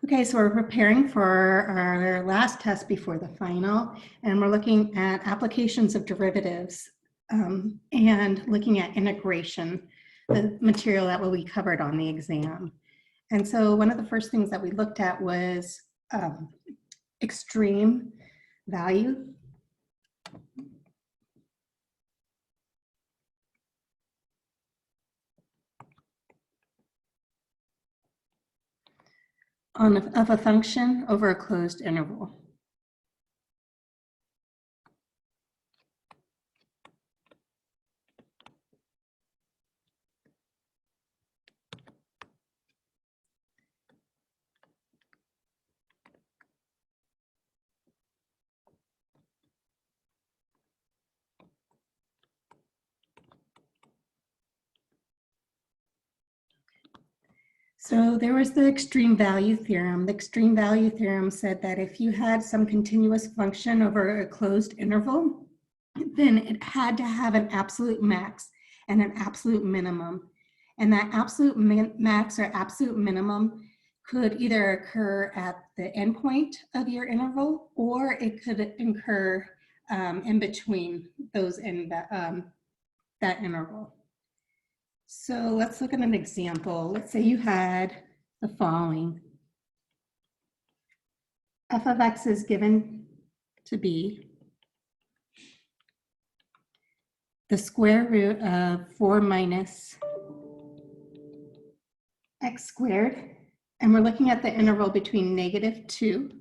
Okay, so we're preparing for our last test before the final, and we're looking at applications of derivatives and looking at integration, the material that will be covered on the exam. And so one of the first things that we looked at was extreme value. Of a function over a closed interval. So there was the extreme value theorem. The extreme value theorem said that if you had some continuous function over a closed interval, then it had to have an absolute max and an absolute minimum. And that absolute max or absolute minimum could either occur at the endpoint of your interval, or it could occur in between those in that interval. So let's look at an example. Let's say you had the following. F of x is given to be the square root of 4 minus x squared. And we're looking at the interval between -2.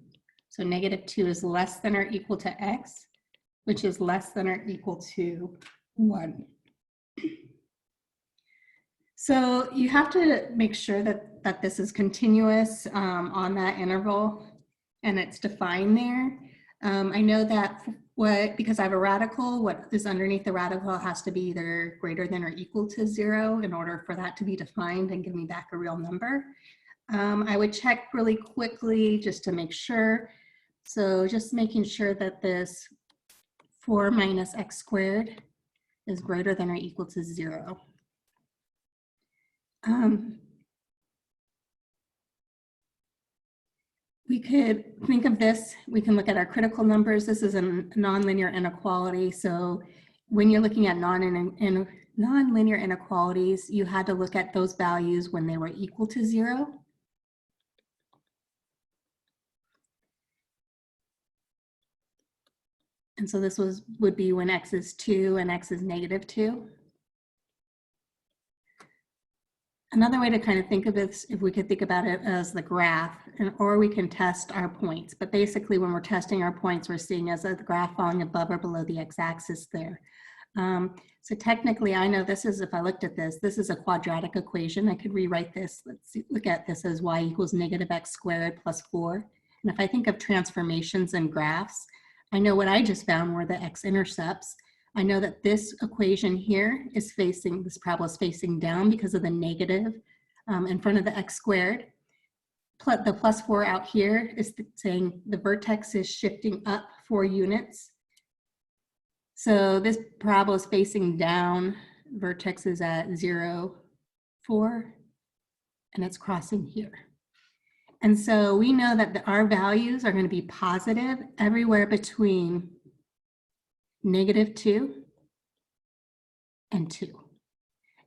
So -2 is less than or equal to x, which is less than or equal to 1. So you have to make sure that this is continuous on that interval and it's defined there. I know that because I have a radical, what is underneath the radical has to be either greater than or equal to 0 in order for that to be defined and give me back a real number. I would check really quickly just to make sure. So just making sure that this 4 minus x squared is greater than or equal to 0. We could think of this, we can look at our critical numbers. This is a nonlinear inequality. So when you're looking at nonlinear inequalities, you had to look at those values when they were equal to 0. And so this would be when x is 2 and x is -2. Another way to kind of think of it, if we could think about it as the graph, or we can test our points. But basically, when we're testing our points, we're seeing as a graph falling above or below the x-axis there. So technically, I know this is, if I looked at this is a quadratic equation. I could rewrite this. Let's look at this as y equals -x squared plus 4. And if I think of transformations and graphs, I know what I just found were the x-intercepts. I know that this equation here is facing, this parabola is facing down because of the negative in front of the x squared. The plus 4 out here is saying the vertex is shifting up 4 units. So this parabola is facing down, vertex is at 0, 4, and it's crossing here. And so we know that our values are going to be positive everywhere between -2 and 2.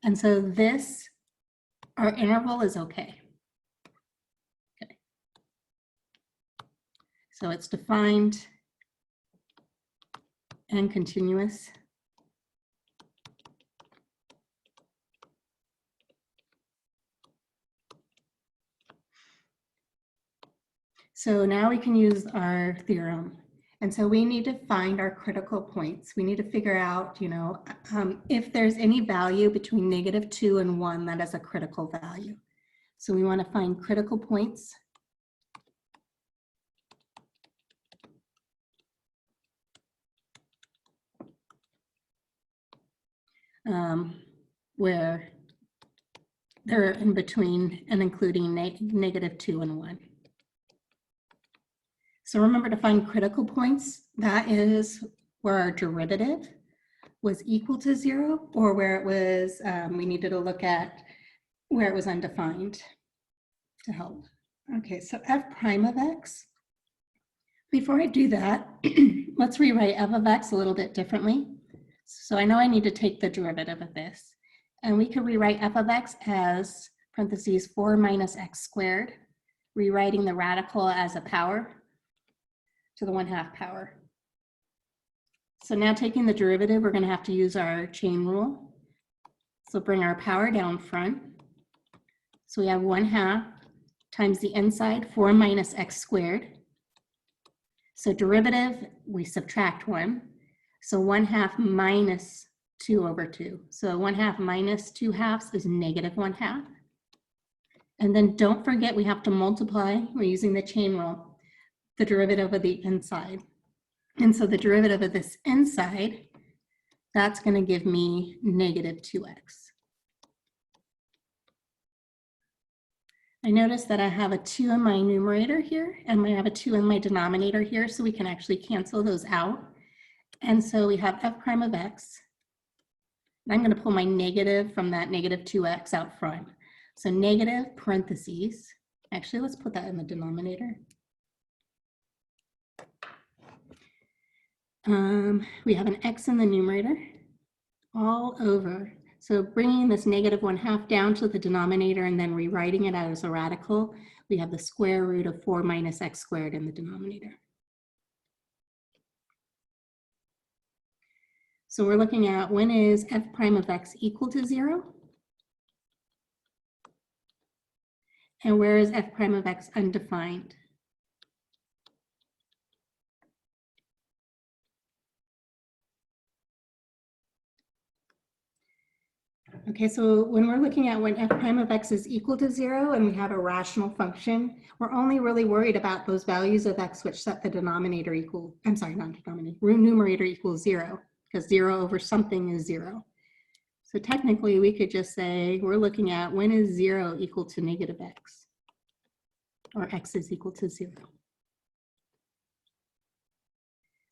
And so this, our interval is okay. Okay. So it's defined and continuous. So now we can use our theorem. And so we need to find our critical points. We need to figure out, if there's any value between -2 and 1 that is a critical value. So we want to find critical points. Where they're in between and including -2 and 1. So remember to find critical points. That is where our derivative was equal to 0, or where it was, we needed to look at where it was undefined to help. Okay, so f prime of x. Before I do that, let's rewrite f of x a little bit differently. So I know I need to take the derivative of this. And we could rewrite f of x as parentheses 4 minus x squared, rewriting the radical as a power to the 1/2 power. So now taking the derivative, we're going to have to use our chain rule. So bring our power down front. So we have 1/2 times the inside, 4 minus x squared. So derivative, we subtract 1. So 1/2 minus 2 over 2. So 1/2 minus 2/2 is negative 1/2. And then don't forget we have to multiply, we're using the chain rule, the derivative of the inside. And so the derivative of this inside, that's going to give me negative 2x. I notice that I have a 2 in my numerator here, and I have a 2 in my denominator here, so we can actually cancel those out. And so we have f prime of x. And I'm going to pull my negative from that negative 2x out front. So negative parentheses. Actually, let's put that in the denominator. We have an x in the numerator all over. So bringing this negative 1/2 down to the denominator and then rewriting it as a radical, we have the square root of 4 minus x squared in the denominator. So we're looking at when is f prime of x equal to 0? And where is f prime of x undefined? Okay, so when we're looking at when f prime of x is equal to 0 and we have a rational function, we're only really worried about those values of x which set the denominator equal, I'm sorry, not denominator, numerator equals 0, because 0 over something is 0. So technically we could just say we're looking at when is 0 equal to negative x, or x is equal to 0.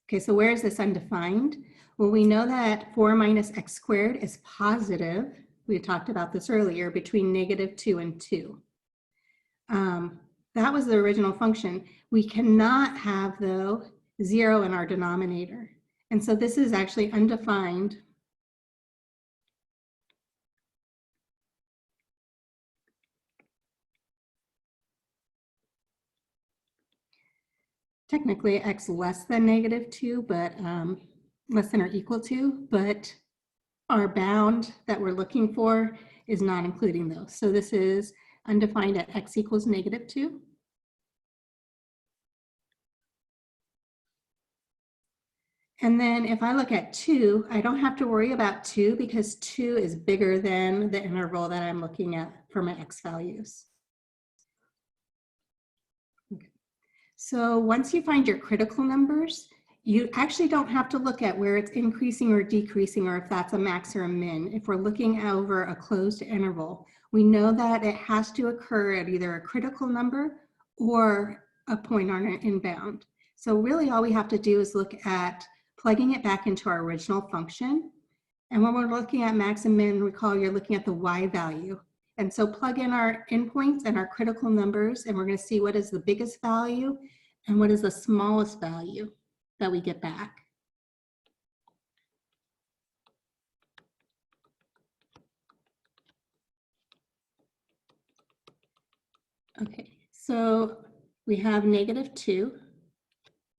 Okay, so where is this undefined? Well, we know that 4 minus x squared is positive. We talked about this earlier, between negative 2 and 2. That was the original function. We cannot have, though, 0 in our denominator. And so this is actually undefined. Technically, x less than negative 2, but less than or equal to, but our bound that we're looking for is not including those. So this is undefined at x equals negative 2. And then if I look at 2, I don't have to worry about 2 because 2 is bigger than the interval that I'm looking at for my x values. Okay. So once you find your critical numbers, you actually don't have to look at where it's increasing or decreasing or if that's a max or a min. If we're looking over a closed interval, we know that it has to occur at either a critical number or a point on an inbound. So really all we have to do is look at plugging it back into our original function. And when we're looking at max and min, recall you're looking at the y value. And so plug in our endpoints and our critical numbers, and we're going to see what is the biggest value and what is the smallest value that we get back. Okay, so we have negative 2.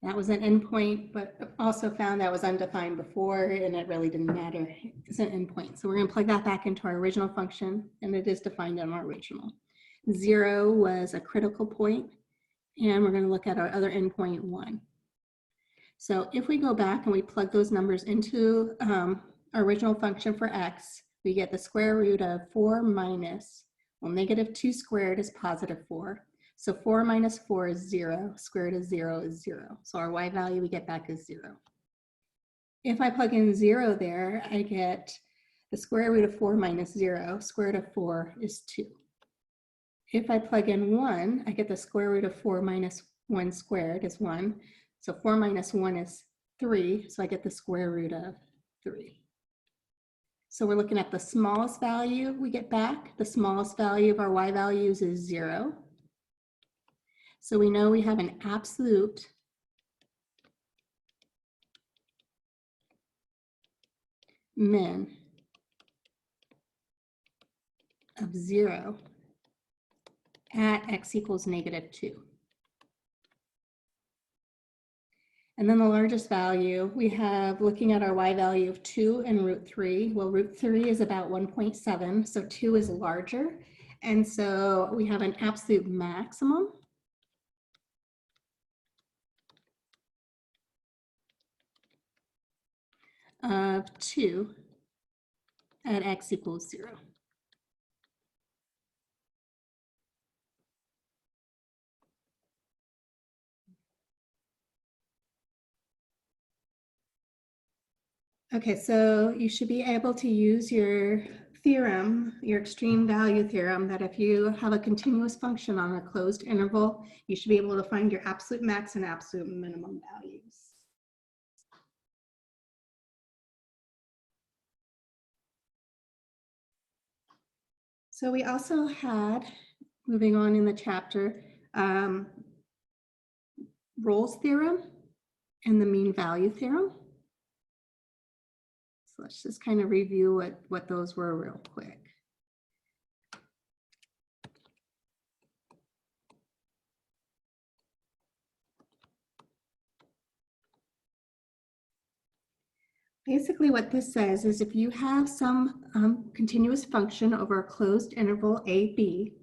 That was an endpoint, but also found that was undefined before, and it really didn't matter. It's an endpoint. So we're going to plug that back into our original function, and it is defined in our original. 0 was a critical point, and we're going to look at our other endpoint, 1. So if we go back and we plug those numbers into our original function for x, we get the square root of 4 minus, well, negative 2 squared is positive 4. So 4 minus 4 is 0. Square root of 0 is 0. So our y value we get back is 0. If I plug in 0 there, I get the square root of 4 minus 0. Square root of 4 is 2. If I plug in 1, I get the square root of 4 minus 1 squared is 1. So 4 minus 1 is 3. So I get the square root of 3. So we're looking at the smallest value we get back. The smallest value of our y values is 0. So we know we have an absolute min of 0 at x equals -2. And then the largest value, we have, looking at our y value of 2 and √3. Well, √3 is about 1.7, so 2 is larger. And so we have an absolute maximum of 2 at x equals 0. Okay, so you should be able to use your theorem, your extreme value theorem, that if you have a continuous function on a closed interval, you should be able to find your absolute max and absolute minimum values. So we also had, moving on in the chapter, Rolle's theorem and the mean value theorem. So let's just kind of review what those were real quick. Basically what this says is if you have some continuous function over a closed interval a, b,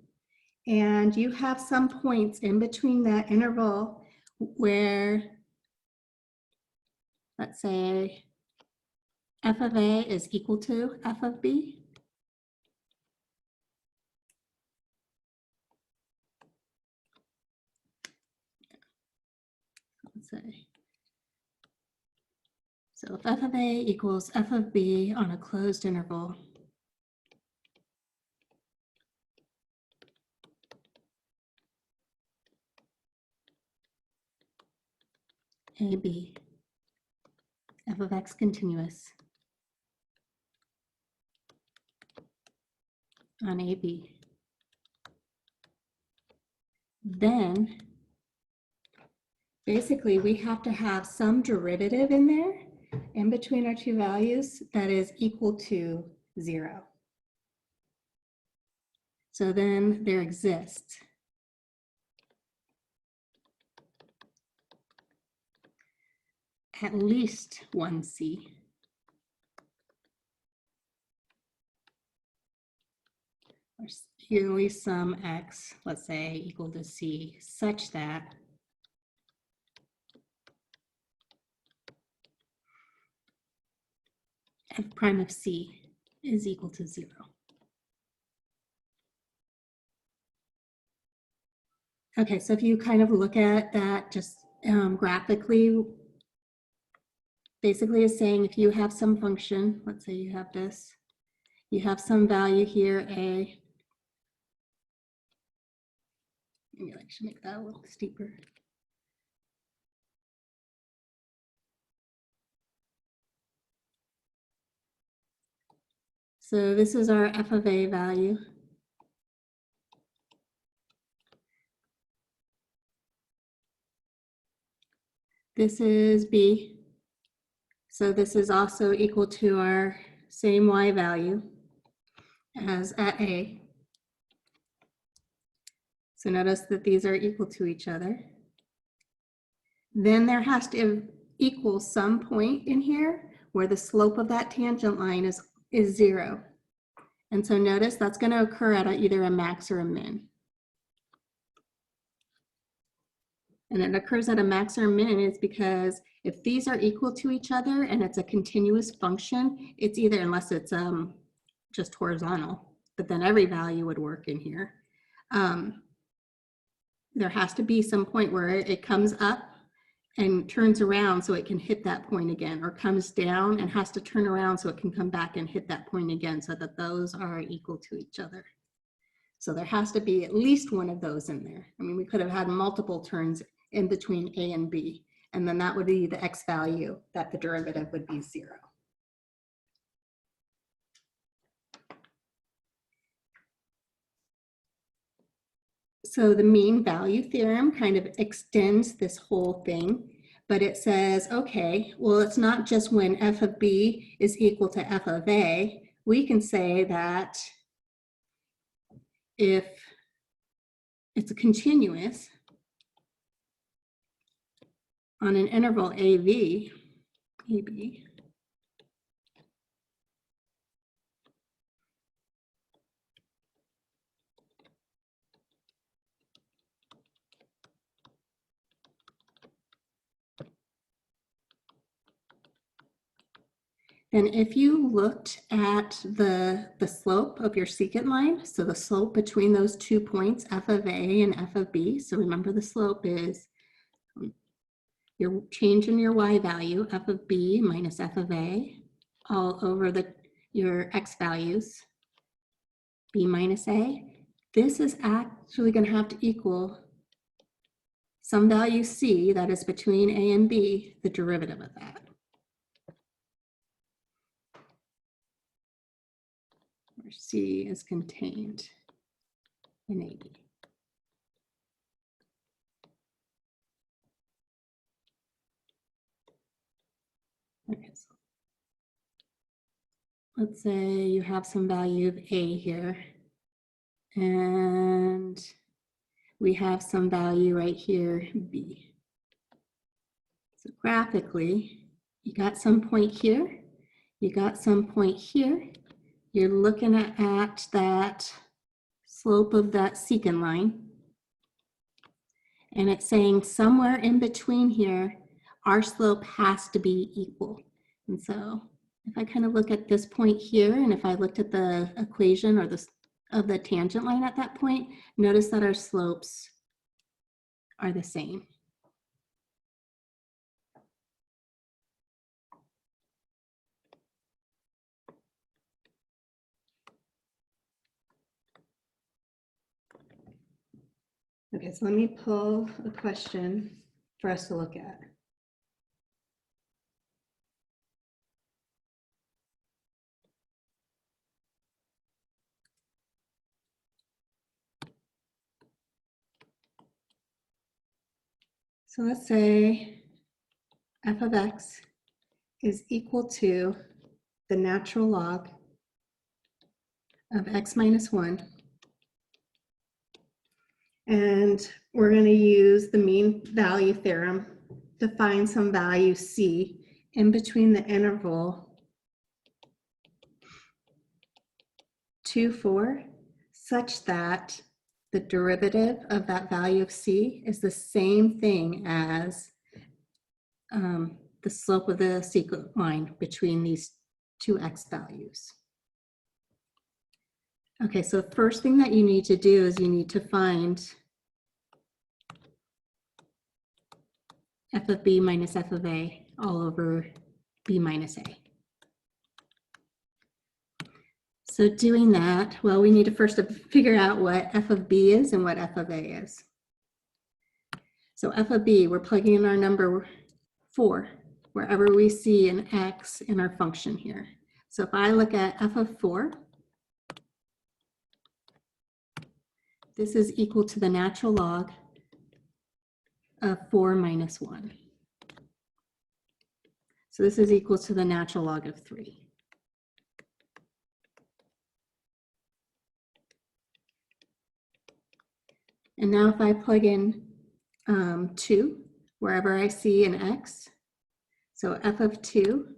and you have some points in between that interval where, let's say, f of a is equal to f of b, let's say, so if f of a equals f of b on a closed interval, ab, f of x continuous on AB, then basically we have to have some derivative in there in between our two values that is equal to 0. So then there exists at least one c or at least some x, let's say, equal to c, such that f prime of c is equal to 0. Okay, so if you kind of look at that just graphically, basically is saying if you have some function, let's say you have this, you have some value here, a, maybe I should make that a little steeper. So this is our f of a value. This is b. So this is also equal to our same y value as at a. So notice that these are equal to each other. Then there has to equal some point in here where the slope of that tangent line is 0. And so notice that's going to occur at either a max or a min. And it occurs at a max or a min is because if these are equal to each other and it's a continuous function, it's either, unless it's just horizontal, but then every value would work in here. There has to be some point where it comes up and turns around so it can hit that point again, or comes down and has to turn around so it can come back and hit that point again, so that those are equal to each other. So there has to be at least one of those in there. I mean, we could have had multiple turns in between a and b, and then that would be the x value that the derivative would be 0. So the mean value theorem kind of extends this whole thing, but it says, okay, well, it's not just when f of b is equal to f of a. We can say that if it's a continuous on an interval AB, then if you looked at the slope of your secant line, so the slope between those 2 points, f of a and f of b, so remember the slope is your change in your y value, f of b minus f of a, all over your x values, b minus a. This is actually going to have to equal some value c, that is between a and b, the derivative of that. Where c is contained in AB. Okay, so let's say you have some value of a here, and we have some value right here, b. So graphically, you got some point here, you got some point here. You're looking at that slope of that secant line, and it's saying somewhere in between here, our slope has to be equal. And so if I kind of look at this point here, and if I looked at the equation or of the tangent line at that point, notice that our slopes are the same. Okay, so let me pull a question for us to look at. So let's say f of x is equal to the natural log of x minus 1. And we're going to use the mean value theorem to find some value c in between the interval 2, 4, such that the derivative of that value of c is the same thing as the slope of the secant line between these two x values. Okay, so first thing that you need to do is you need to find f of b minus f of a all over b minus a. So doing that, well, we need to first figure out what f of b is and what f of a is. So f of b, we're plugging in our number 4, wherever we see an x in our function here. So if I look at f of 4, this is equal to the natural log of 4 minus 1. So this is equal to the natural log of 3. And now if I plug in 2, wherever I see an x, so f of 2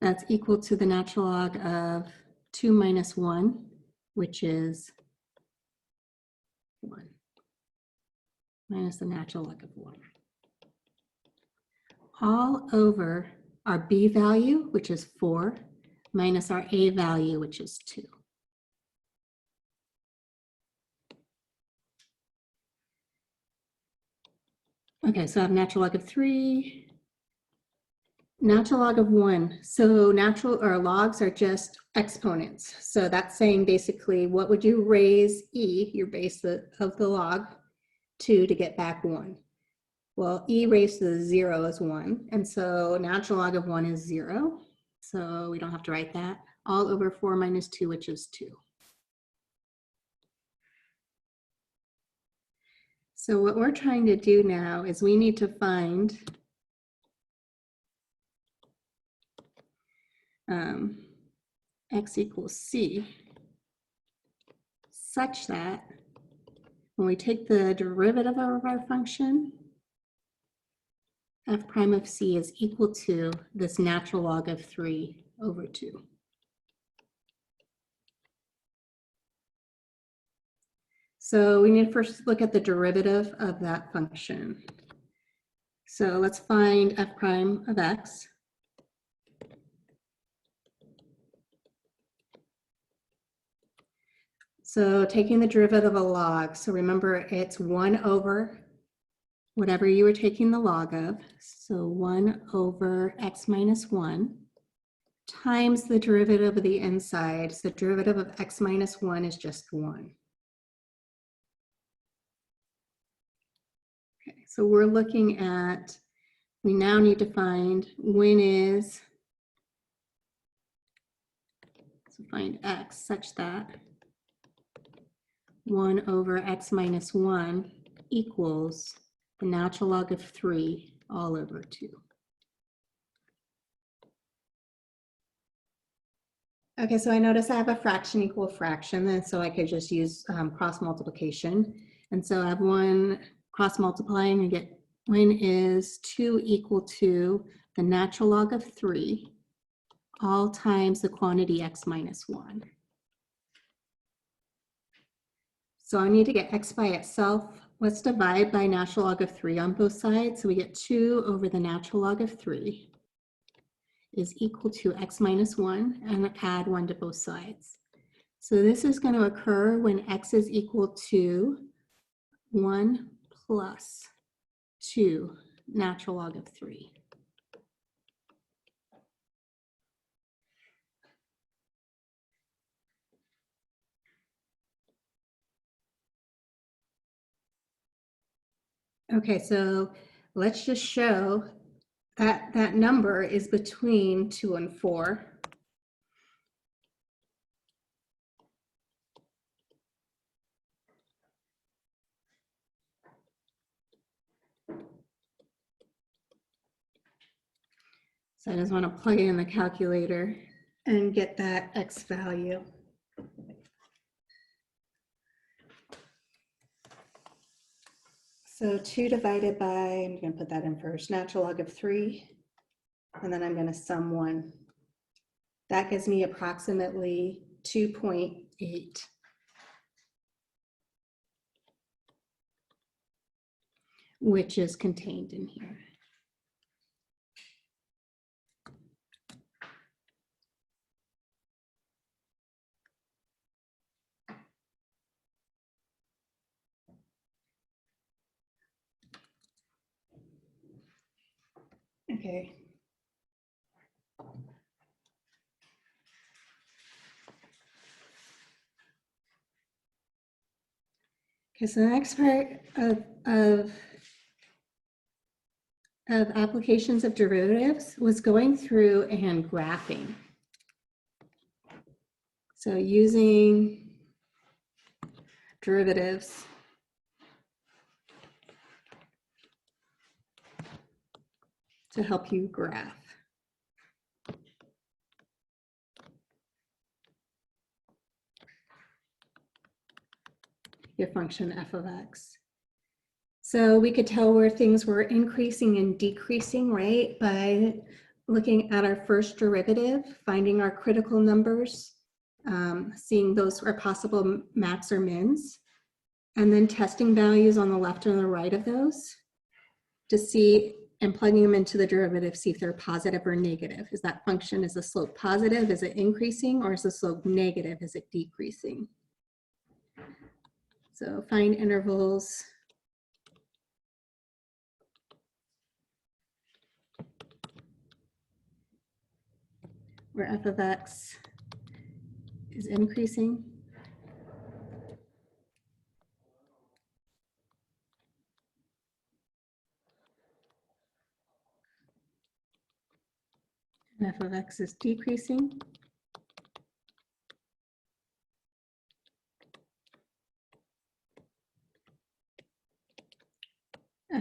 that's equal to the natural log of 2 minus 1, which is 1, minus the natural log of 1. All over our b value, which is 4, minus our a value, which is 2. Okay, so I have natural log of 3, natural log of 1. So logs are just exponents. So that's saying basically, what would you raise e, your base of the log, to get back 1? Well, e raised to the 0 is 1. And so natural log of 1 is 0. So we don't have to write that. all over 4 minus 2, which is 2. So what we're trying to do now is we need to find x equals c such that when we take the derivative of our function, f prime of c is equal to this natural log of 3 over 2. So we need to first look at the derivative of that function. So let's find f prime of x. So taking the derivative of a log, so remember it's 1 over whatever you were taking the log of, so 1 over x minus 1 times the derivative of the inside. So the derivative of x minus 1 is just 1. Okay, so we're looking at, we now need to find when is, so find x such that 1 over x minus 1 equals the natural log of 3 all over 2. Okay, so I notice I have a fraction equal fraction, and so I could just use cross multiplication. And so I have 1 cross multiplying and get when is 2 equal to the natural log of 3 all times the quantity x minus 1. So I need to get x by itself. Let's divide by natural log of 3 on both sides. So we get 2 over the natural log of 3 is equal to x minus 1, and add 1 to both sides. So this is going to occur when x is equal to 1 plus 2 natural log of 3. Okay, so let's just show that that number is between 2 and 4. So I just want to plug it in the calculator and get that x value. So 2 divided by, I'm going to put that in first, natural log of 3, and then I'm going to sum 1. That gives me approximately 2.8. Which is contained in here. Okay. Okay, so the next part of applications of derivatives was going through and graphing. So using derivatives to help you graph. Your function f of x. So we could tell where things were increasing and decreasing, right? By looking at our first derivative, finding our critical numbers, seeing those are possible max or mins, and then testing values on the left and the right of those to see, and plugging them into the derivative, see if they're positive or negative. Is that function, is the slope positive? Is it increasing? Or is the slope negative? Is it decreasing? So find intervals. Where f of x is increasing. And f of x is decreasing.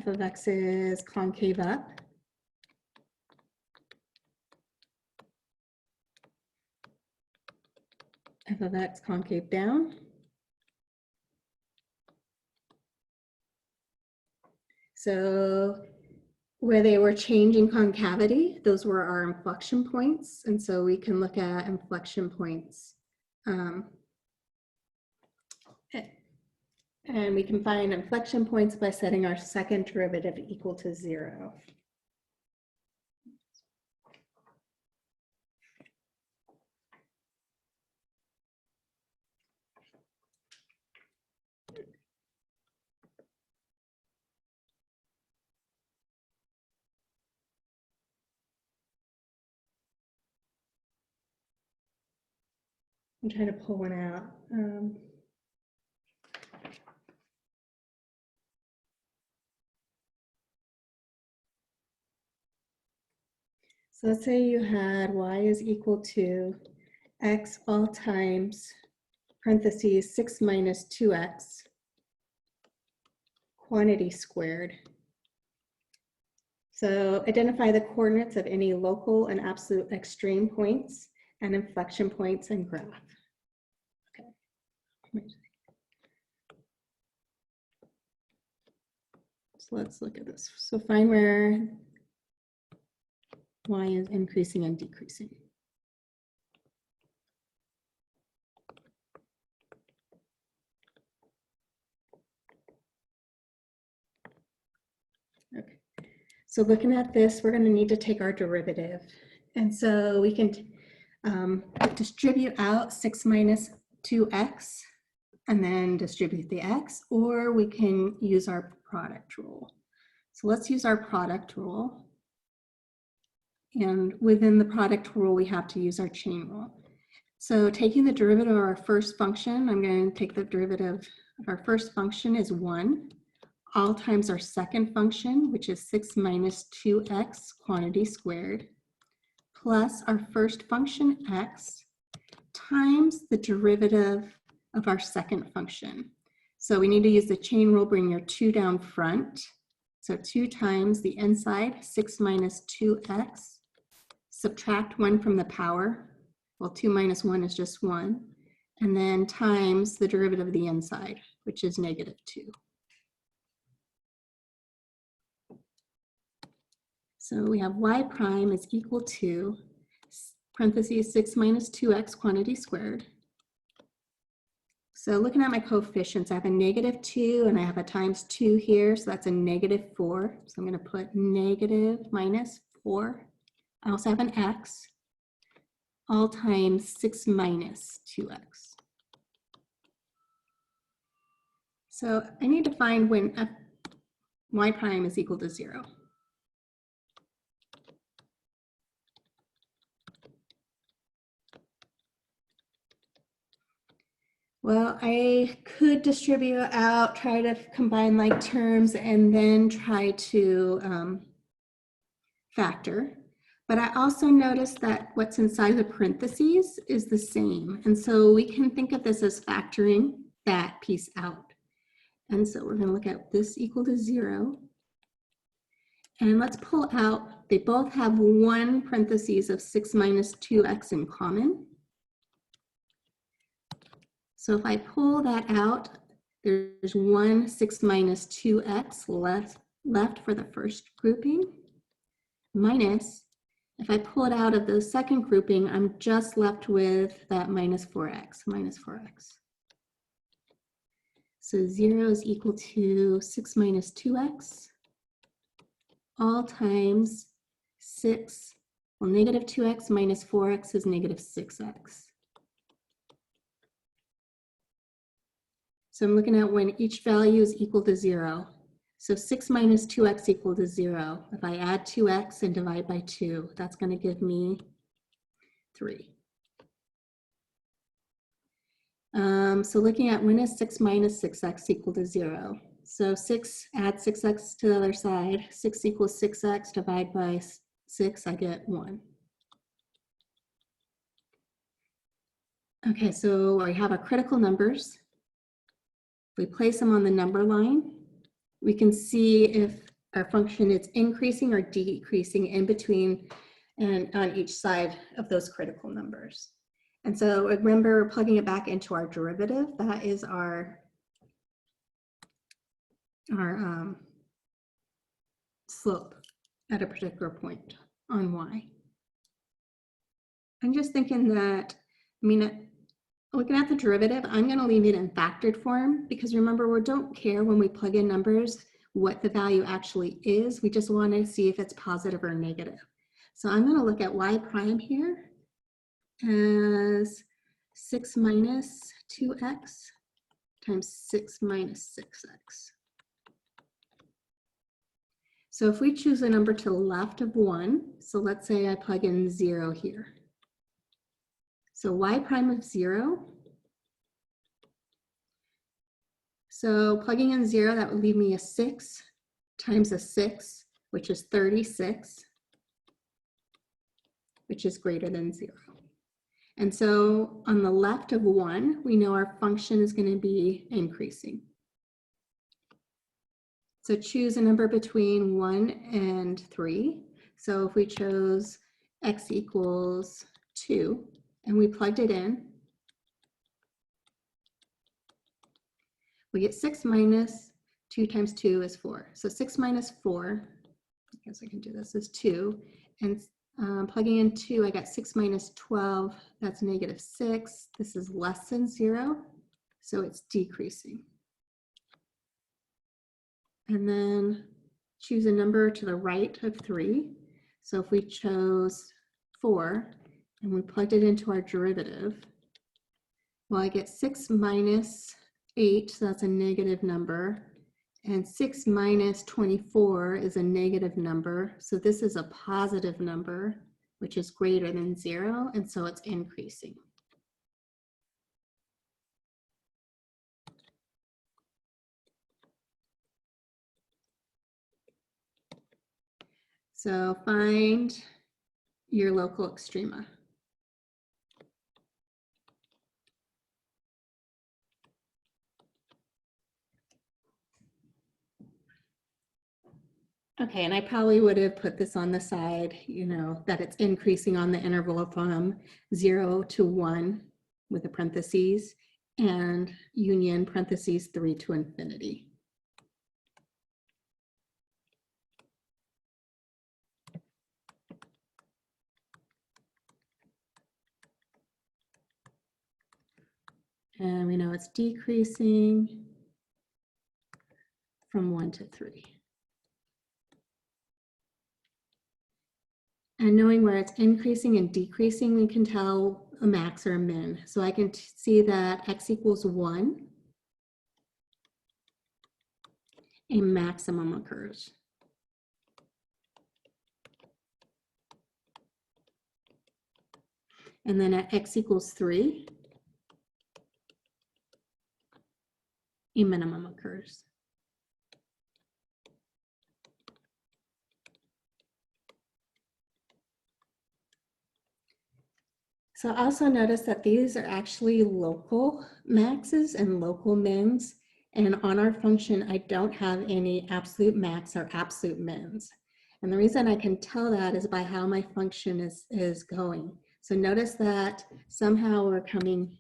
f of x is concave up. F of x concave down. So where they were changing concavity, those were our inflection points. And so we can look at inflection points. And we can find inflection points by setting our second derivative equal to 0. I'm trying to pull one out. So let's say you had y is equal to x all times, parentheses, 6 minus 2x, quantity squared. So identify the coordinates of any local and absolute extreme points and inflection points and graph. Okay. So let's look at this. So find where y is increasing and decreasing. Okay. So looking at this, we're going to need to take our derivative. And so we can distribute out 6 minus 2x and then distribute the x, or we can use our product rule. So let's use our product rule. And within the product rule, we have to use our chain rule. So taking the derivative of our first function, I'm going to take the derivative of our first function is 1, all times our second function, which is 6 minus 2x quantity squared, plus our first function x times the derivative of our second function. So we need to use the chain rule, bring your 2 down front. So 2 times the inside, 6 minus 2x, subtract 1 from the power. Well, 2 minus 1 is just 1. And then times the derivative of the inside, which is negative 2. So we have y prime is equal to, parentheses, 6 minus 2x quantity squared. So looking at my coefficients, I have a negative 2 and I have a times 2 here, so that's a negative 4. So I'm going to put negative minus 4. I also have an x, all times 6 minus 2x. So I need to find when y prime is equal to 0. Well, I could distribute out, try to combine like terms, and then try to factor. But I also noticed that what's inside the parentheses is the same. And so we can think of this as factoring that piece out. And so we're going to look at this equal to 0. And let's pull out, they both have one parentheses of 6 minus 2x in common. So if I pull that out, there's 1 6 minus 2x left for the first grouping, minus, if I pull it out of the second grouping, I'm just left with that minus 4x, minus 4x. So 0 is equal to 6 minus 2x, all times 6, well, negative 2x minus 4x is negative 6x. So I'm looking at when each value is equal to 0. So 6 minus 2x equal to 0. If I add 2x and divide by 2, that's going to give me 3. So looking at when is 6 minus 6x equal to 0. So 6, add 6x to the other side. 6 equals 6x, divide by 6, I get 1. Okay, so we have our critical numbers. We place them on the number line. We can see if our function is increasing or decreasing in between and on each side of those critical numbers. And so remember, we're plugging it back into our derivative. That is our slope at a particular point on y. I'm just thinking that, looking at the derivative, I'm going to leave it in factored form because remember, we don't care when we plug in numbers what the value actually is. We just want to see if it's positive or negative. So I'm going to look at y prime here as 6 minus 2x times 6 minus 6x. So if we choose a number to the left of 1, so let's say I plug in 0 here. So y prime of 0. So plugging in 0, that would leave me a 6 times a 6, which is 36, which is greater than 0. And so on the left of 1, we know our function is going to be increasing. So choose a number between 1 and 3. So if we chose x equals 2 and we plugged it in, we get 6 minus 2 times 2 is 4. So 6 minus 4, I guess I can do this, is 2. And plugging in 2, I got 6 minus 12, that's negative 6. This is less than 0, so it's decreasing. And then choose a number to the right of 3. So if we chose 4 and we plugged it into our derivative, well, I get 6 minus 8, so that's a negative number. And 6 minus 24 is a negative number. So this is a positive number, which is greater than 0, and so it's increasing. So find your local extrema. Okay, and I probably would have put this on the side, that it's increasing on the interval from 0 to 1 with a parentheses and union parentheses 3 to infinity. And we know it's decreasing from 1 to 3. And knowing where it's increasing and decreasing, we can tell a max or a min. So I can see that x equals 1, a maximum occurs. And then at x equals 3, a minimum occurs. So also notice that these are actually local maxes and local mins. And on our function, I don't have any absolute max or absolute mins. And the reason I can tell that is by how my function is going. So notice that somehow we're coming,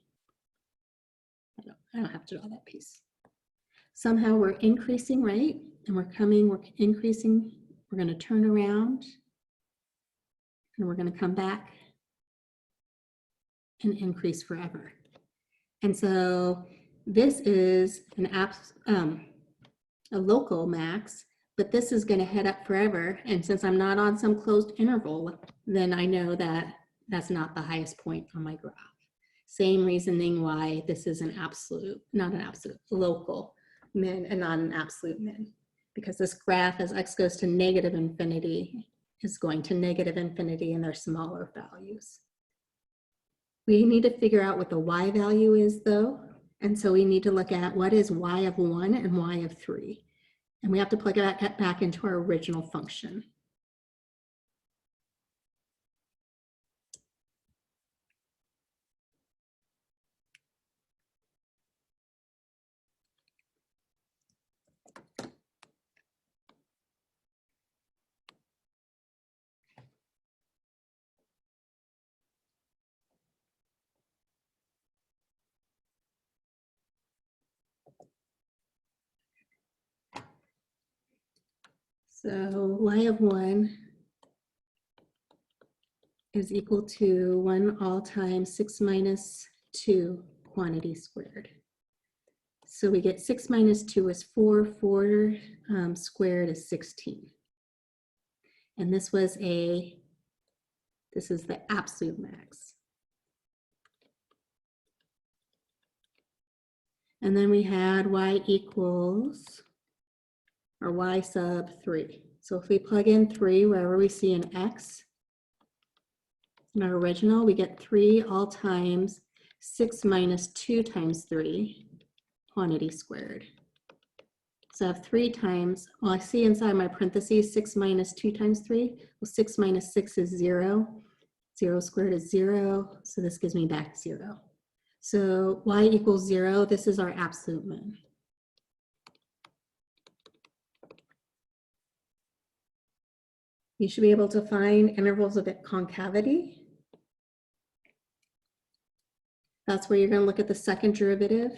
I don't have to draw that piece. Somehow we're increasing, right? And we're increasing, we're going to turn around and we're going to come back and increase forever. And so this is a local max, but this is going to head up forever. And since I'm not on some closed interval, then I know that that's not the highest point on my graph. Same reasoning why this is an absolute, not an absolute, local min and not an absolute min. Because this graph, as x goes to negative infinity, is going to negative infinity and they're smaller values. We need to figure out what the y value is though. And so we need to look at what is y of 1 and y of 3. And we have to plug it back into our original function. So y of 1 is equal to 1 all times 6 minus 2 quantity squared. So we get 6 minus 2 is 4, 4 squared is 16. And this is the absolute max. And then we had y equals, or y sub 3. So if we plug in 3 wherever we see an x in our original, we get 3 all times 6 minus 2 times 3 quantity squared. So I have 3 times, well, I see inside my parentheses 6 minus 2 times 3. Well, 6 minus 6 is 0. 0 squared is 0. So this gives me back 0. So y equals 0. This is our absolute min. You should be able to find intervals of concavity. That's where you're going to look at the second derivative.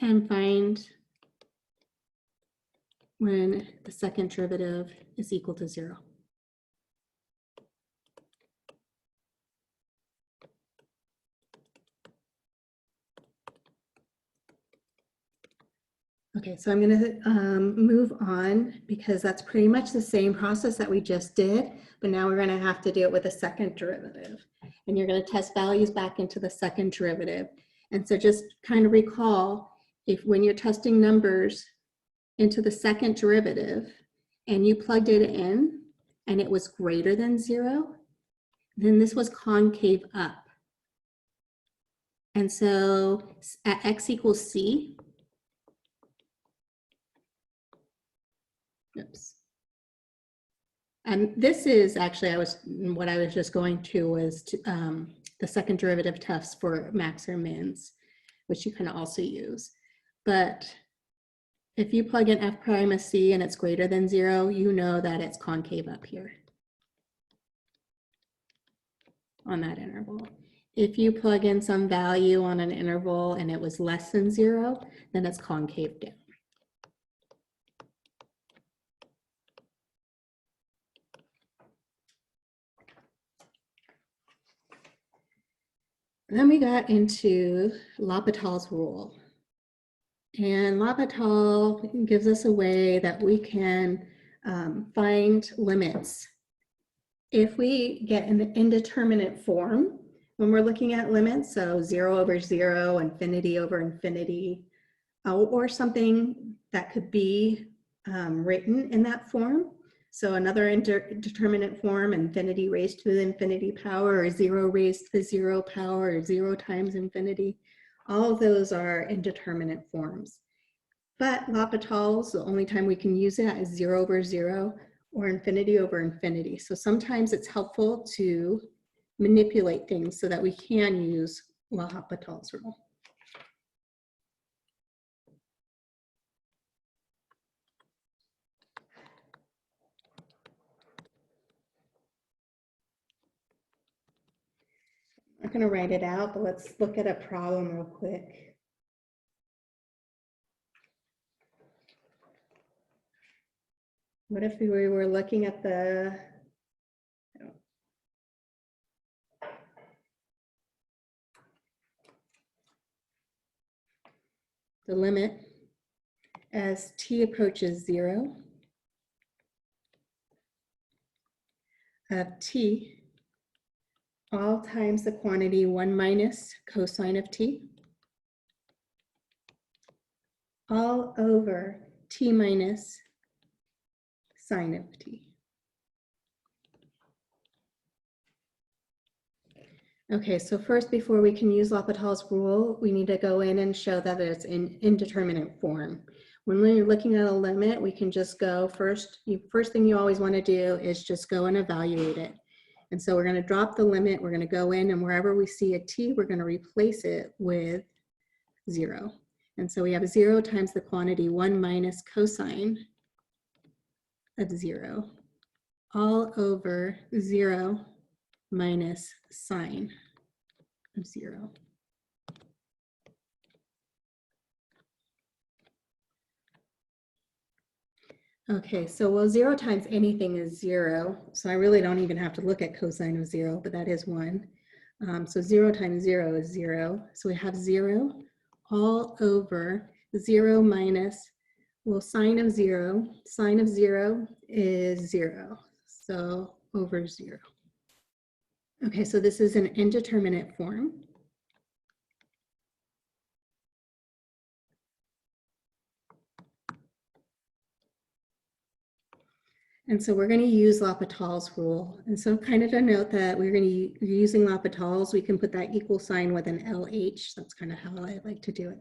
And find when the second derivative is equal to 0. Okay, so I'm going to move on because that's pretty much the same process that we just did, but now we're going to have to do it with a second derivative. And you're going to test values back into the second derivative. And so just kind of recall, if when you're testing numbers into the second derivative and you plugged it in and it was greater than 0, then this was concave up. And so at x equals c, oops. And this is actually, what I was just going to was the second derivative test for max or mins, which you can also use. But if you plug in f prime of c and it's greater than 0, you know that it's concave up here on that interval. If you plug in some value on an interval and it was less than 0, then it's concave down. Then we got into L'Hopital's rule. And L'Hopital gives us a way that we can find limits. If we get an indeterminate form, when we're looking at limits, so 0 over 0, infinity over infinity, or something that could be written in that form. So another indeterminate form, infinity raised to the infinity power, or 0 raised to the 0 power, or 0 times infinity. All of those are indeterminate forms. But L'Hopital's, the only time we can use it is 0 over 0 or infinity over infinity. So sometimes it's helpful to manipulate things so that we can use L'Hopital's rule. I'm not going to write it out, but let's look at a problem real quick. What if we were looking at the limit as t approaches 0 of t all times the quantity 1 minus cosine of t all over t minus sine of t. Okay, so first, before we can use L'Hopital's rule, we need to go in and show that it's in indeterminate form. When we're looking at a limit, we can just go first thing you always want to do is just go and evaluate it. And so we're going to drop the limit, we're going to go in, and wherever we see a t, we're going to replace it with 0. And so we have 0 times the quantity 1 minus cosine of 0 all over 0 minus sine of 0. Okay, so well, 0 times anything is 0. So I really don't even have to look at cosine of 0, but that is 1. So 0 times 0 is 0. So we have 0 all over 0 minus, well, sine of 0 is 0. So over 0. Okay, so this is an indeterminate form. And so we're going to use L'Hopital's rule. And so kind of to note that we're using L'Hopital's, we can put that equal sign with an LH. That's kind of how I like to do it.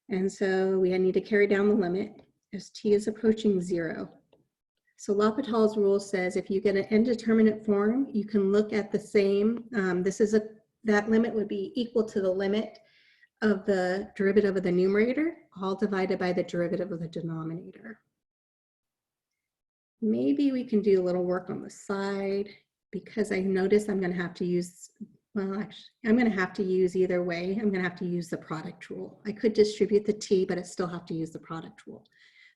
And so we need to carry down the limit as t is approaching 0. So L'Hopital's rule says if you get an indeterminate form, you can look at the same, that limit would be equal to the limit of the derivative of the numerator, all divided by the derivative of the denominator. Maybe we can do a little work on the side because I notice I'm going to have to use, well, actually, I'm going to have to use either way. I'm going to have to use the product rule. I could distribute the t, but I still have to use the product rule.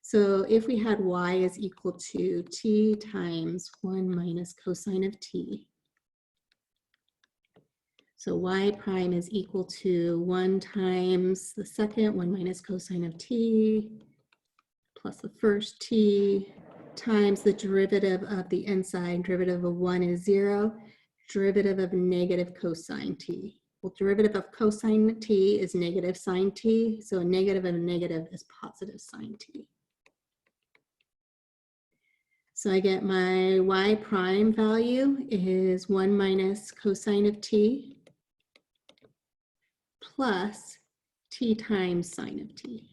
So if we had y is equal to t times 1 minus cosine of t, so y prime is equal to 1 times the second, 1 minus cosine of t, plus the first t, times the derivative of the inside. Derivative of 1 is 0. Derivative of negative cosine t. Well, derivative of cosine t is negative sine t. So a negative of a negative is positive sine t. So I get my y prime value is 1 minus cosine of t plus t times sine of t.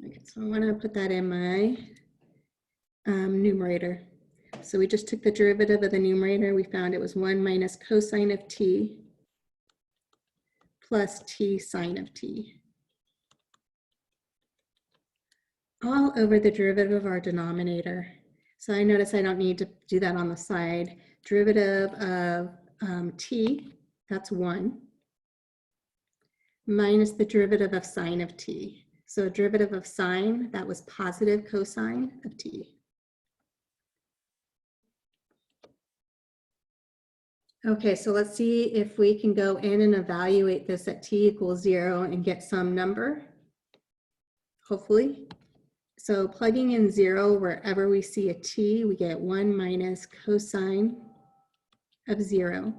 Okay, so I want to put that in my numerator. So we just took the derivative of the numerator. We found it was 1 minus cosine of t plus t sine of t, all over the derivative of our denominator. So I notice I don't need to do that on the side. Derivative of t, that's 1, minus the derivative of sine of t. So derivative of sine, that was positive cosine of t. Okay, so let's see if we can go in and evaluate this at t equals 0 and get some number, hopefully. So plugging in 0 wherever we see a t, we get 1 minus cosine of 0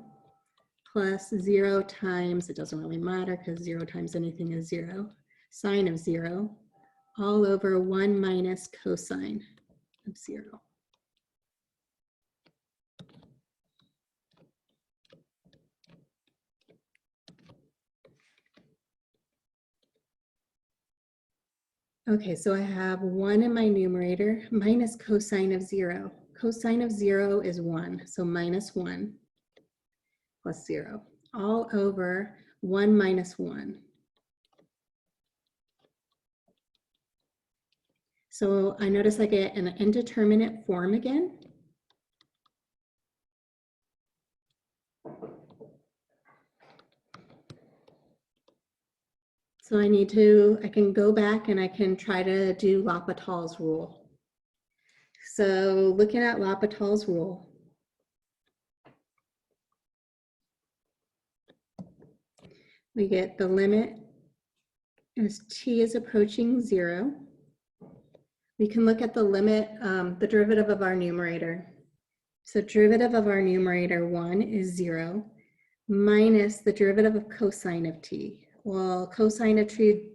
plus 0 times, it doesn't really matter because 0 times anything is 0, sine of 0, all over 1 minus cosine of 0. Okay, so I have 1 in my numerator minus cosine of 0. Cosine of 0 is 1, so minus 1 plus 0, all over 1 minus 1. So I notice I get an indeterminate form again. So I can go back and I can try to do L'Hopital's rule. So looking at L'Hopital's rule, we get the limit as t is approaching 0. We can look at the limit, the derivative of our numerator. So derivative of our numerator 1 is 0 minus the derivative of cosine of t. Well, cosine of t,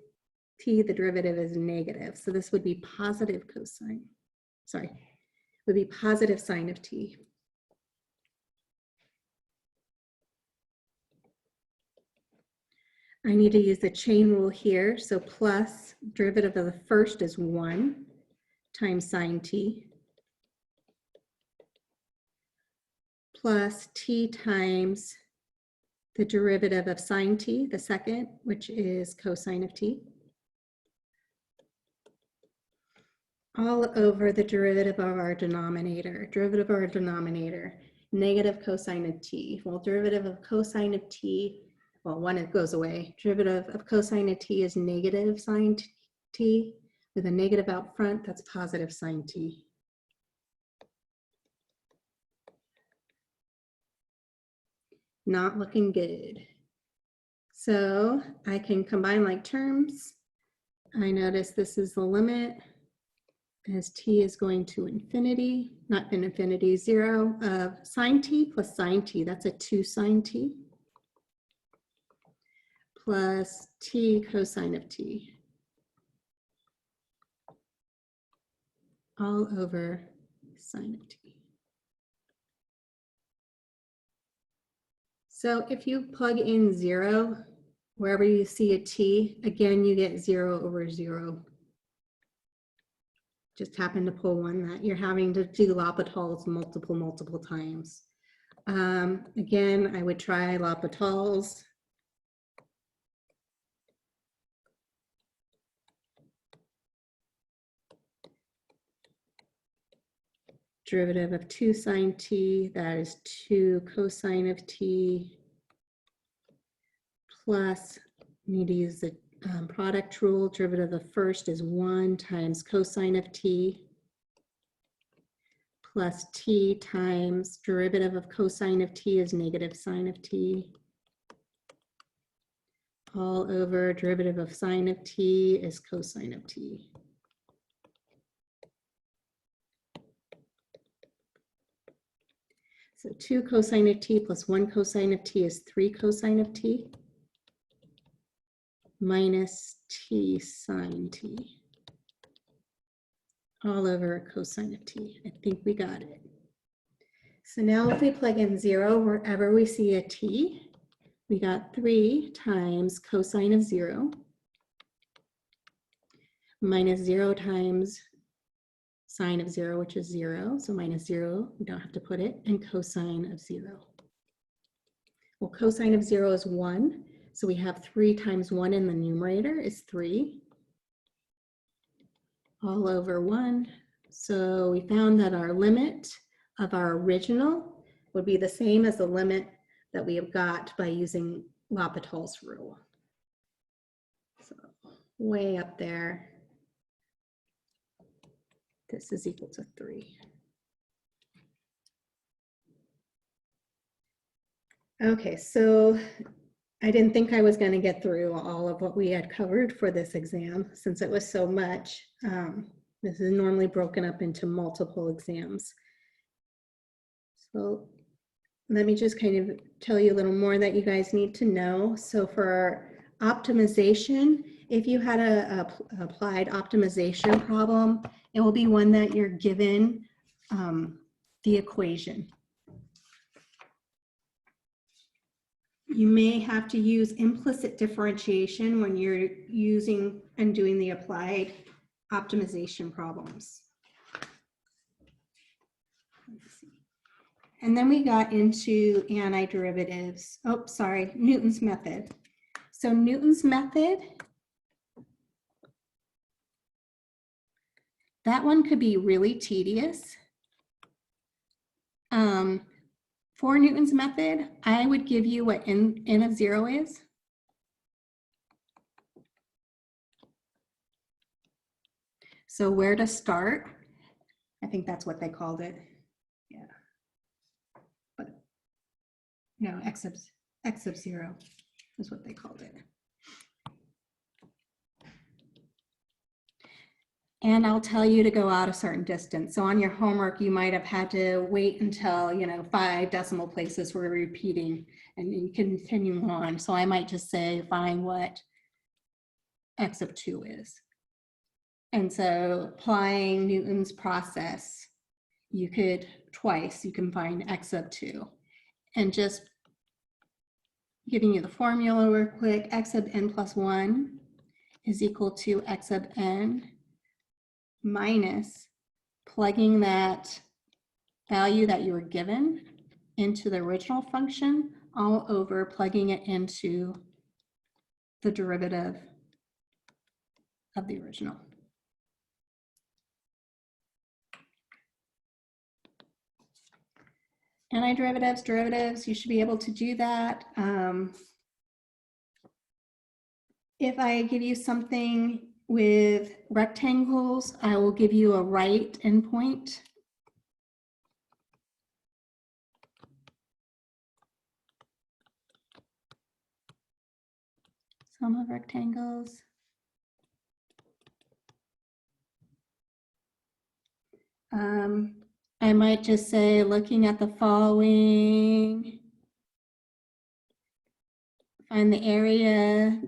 the derivative is negative. So this would be positive cosine, would be positive sine of t. I need to use the chain rule here. So plus derivative of the first is 1 times sine t plus t times the derivative of sine t, the second, which is cosine of t, all over the derivative of our denominator. Derivative of our denominator, negative cosine of t. Well, derivative of cosine of t, well, one, it goes away. Derivative of cosine of t is negative sine t, t. With a negative out front, that's positive sine t. Not looking good. So I can combine like terms. I notice this is the limit as t is going to infinity, not infinity, 0 of sine t plus sine t. That's a 2 sine t plus t cosine of t all over sine of t. So if you plug in 0, wherever you see a t, again, you get 0 over 0. Just happen to pull one that you're having to do L'Hopital's multiple times. Again, I would try L'Hopital's. Derivative of 2 sine t, that is 2 cosine of t, plus, need to use the product rule. Derivative of the first is 1 times cosine of t, plus t times derivative of cosine of t is negative sine of t, all over derivative of sine of t is cosine of t. So 2 cosine of t plus 1 cosine of t is 3 cosine of t minus t sine t all over cosine of t. I think we got it. So now if we plug in 0 wherever we see a t, we got 3 times cosine of 0 minus 0 times sine of 0, which is 0, so minus 0, we don't have to put it, and cosine of 0. Well, cosine of 0 is 1, so we have 3 times 1 in the numerator is 3, all over 1. So we found that our limit of our original would be the same as the limit that we have got by using L'Hopital's rule. So way up there. This is equal to 3. Okay, so I didn't think I was going to get through all of what we had covered for this exam since it was so much. This is normally broken up into multiple exams. So let me just kind of tell you a little more that you guys need to know. So for optimization, if you had a applied optimization problem, it will be one that you're given the equation. You may have to use implicit differentiation when you're using and doing the applied optimization problems. Let's see. And then we got into antiderivatives. Oh, sorry, Newton's method. So Newton's method, that one could be really tedious. For Newton's method, I would give you what n of 0 is. So where to start? I think that's what they called it. Yeah. But no, x of 0 is what they called it. And I'll tell you to go out a certain distance. So on your homework, you might have had to wait until, 5 decimal places were repeating and you continue on. So I might just say, find what x of 2 is. And so applying Newton's process, you could you can find x of 2. And just giving you the formula real quick, x of n plus 1 is equal to x of n minus plugging that value that you were given into the original function all over plugging it into the derivative of the original. Antiderivatives, derivatives, you should be able to do that. If I give you something With rectangles, I will give you a right endpoint. Sum of rectangles. I might just say, looking at the following, find the area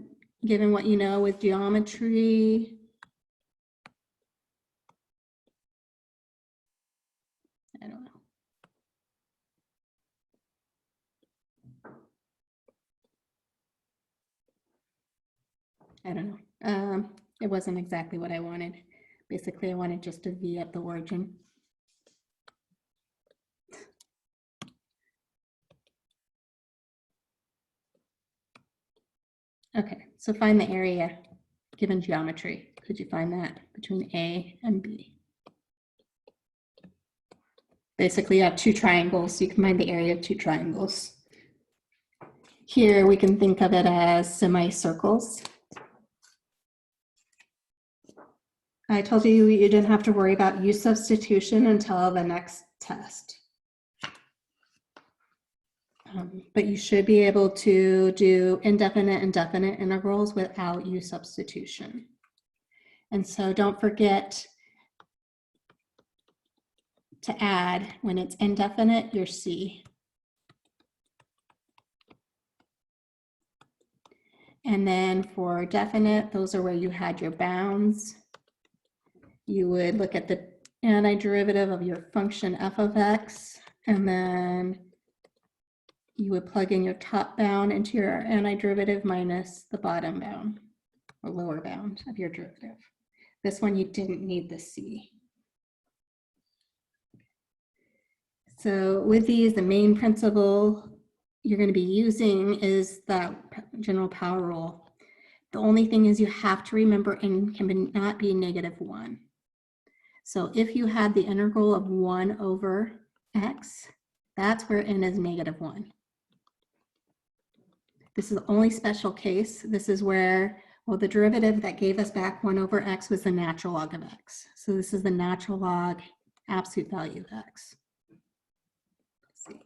given what you know with geometry. I don't know. I don't know. It wasn't exactly what I wanted. Basically, I wanted just to V up the origin. Okay, so find the area given geometry. Could you find that between A and B? Basically, you have two triangles, so you can find the area of two triangles. Here, we can think of it as semicircles. I told you you didn't have to worry about U substitution until the next test. But you should be able to do indefinite and definite integrals without U substitution. And so don't forget to add, when it's indefinite, your C. And then for definite, those are where you had your bounds. You would look at the antiderivative of your function f of x, and then you would plug in your top bound into your antiderivative minus the bottom bound or lower bound of your derivative. This one, you didn't need the C. So with these, the main principle you're going to be using is that general power rule. The only thing is you have to remember n can not be -1. So if you had the integral of 1 over x, that's where n is -1. This is the only special case. This is where, well, the derivative that gave us back 1 over x was the natural log of x. So this is the natural log absolute value of x. Let's see.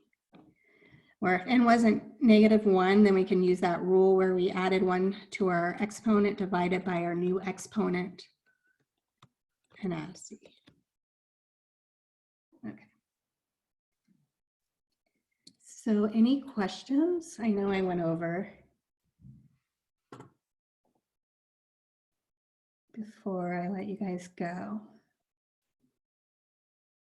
Where if n wasn't -1, then we can use that rule where we added 1 to our exponent divided by our new exponent and add c. Okay. So any questions? I know I went over before I let you guys go.